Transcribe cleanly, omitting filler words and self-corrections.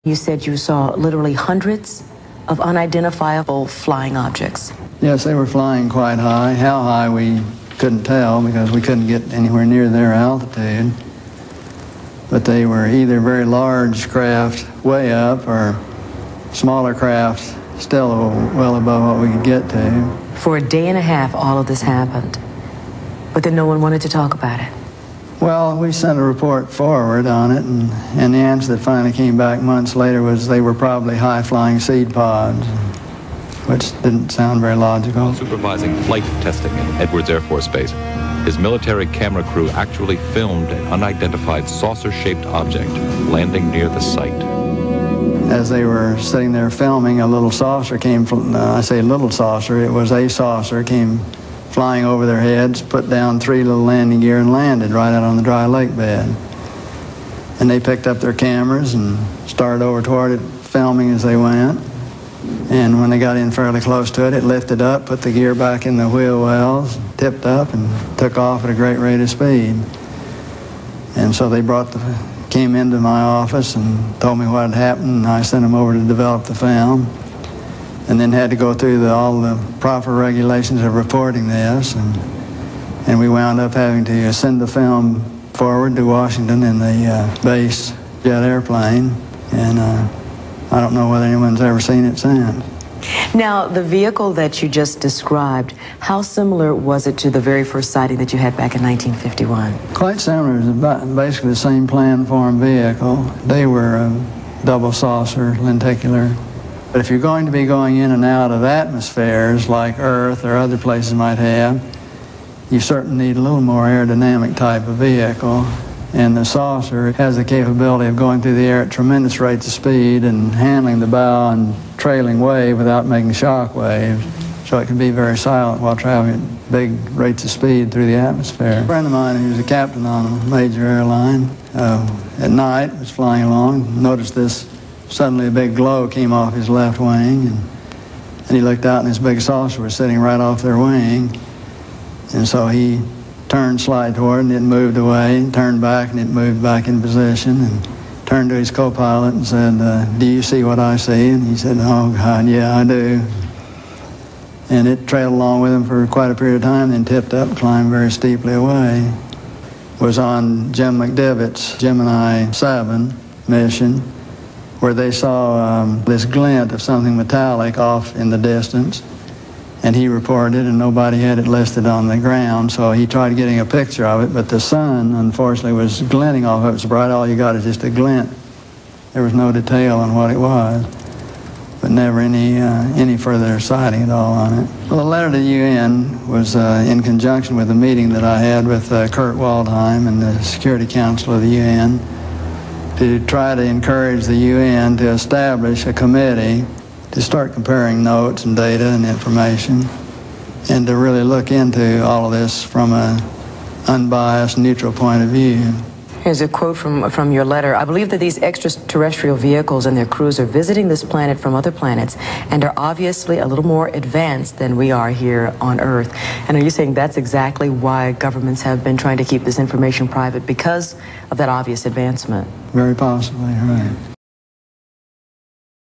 You said you saw literally hundreds of unidentifiable flying objects. Yes, they were flying quite high. How high we couldn't tell because we couldn't get anywhere near their altitude. But they were either very large craft way up or smaller craft still well above what we could get to. For a day and a half, all of this happened. But then no one wanted to talk about it. Well, we sent a report forward on it, and the answer that finally came back months later was they were probably high-flying seed pods, which didn't sound very logical. While supervising flight testing at Edwards Air Force Base, his military camera crew actually filmed an unidentified saucer-shaped object landing near the site. As they were sitting there filming, a little saucer came from, I say little saucer, it was a saucer, came flying over their heads, put down 3 little landing gear and landed right out on the dry lake bed. And they picked up their cameras and started over toward it, filming as they went. And when they got in fairly close to it, it lifted up, put the gear back in the wheel wells, tipped up, and took off at a great rate of speed. And so they came into my office and told me what had happened, and I sent them over to develop the film. And then had to go through all the proper regulations of reporting this, and we wound up having to send the film forward to Washington in the base jet airplane, and I don't know whether anyone's ever seen it since. Now, the vehicle that you just described, how similar was it to the very first sighting that you had back in 1951? Quite similar. It was basically the same plan-form vehicle. They were double saucer, lenticular. But if you're going to be going in and out of atmospheres like Earth or other places might have, you certainly need a little more aerodynamic type of vehicle. And the saucer has the capability of going through the air at tremendous rates of speed and handling the bow and trailing wave without making shock waves. So it can be very silent while traveling at big rates of speed through the atmosphere. A friend of mine who's a captain on a major airline at night was flying along, noticed this. Suddenly a big glow came off his left wing, and he looked out and this big saucer was sitting right off their wing. And so he turned slide toward it and it moved away, and turned back and it moved back in position, and turned to his co-pilot and said, do you see what I see? And he said, oh God, yeah, I do. And it trailed along with him for quite a period of time, then tipped up, climbed very steeply away. Was on Jim McDivitt's Gemini 7 mission, where they saw this glint of something metallic off in the distance, and he reported it, and nobody had it listed on the ground, so he tried getting a picture of it, but the sun, unfortunately, was glinting off of it so bright. All you got is just a glint. There was no detail on what it was, but never any further sighting at all on it. Well, the letter to the UN was in conjunction with a meeting that I had with Kurt Waldheim and the Security Council of the UN, to try to encourage the UN to establish a committee to start comparing notes and data and information, and to really look into all of this from an unbiased, neutral point of view. Here's a quote from your letter. I believe that these extraterrestrial vehicles and their crews are visiting this planet from other planets and are obviously a little more advanced than we are here on Earth. And are you saying that's exactly why governments have been trying to keep this information private, because of that obvious advancement? Very possibly, right.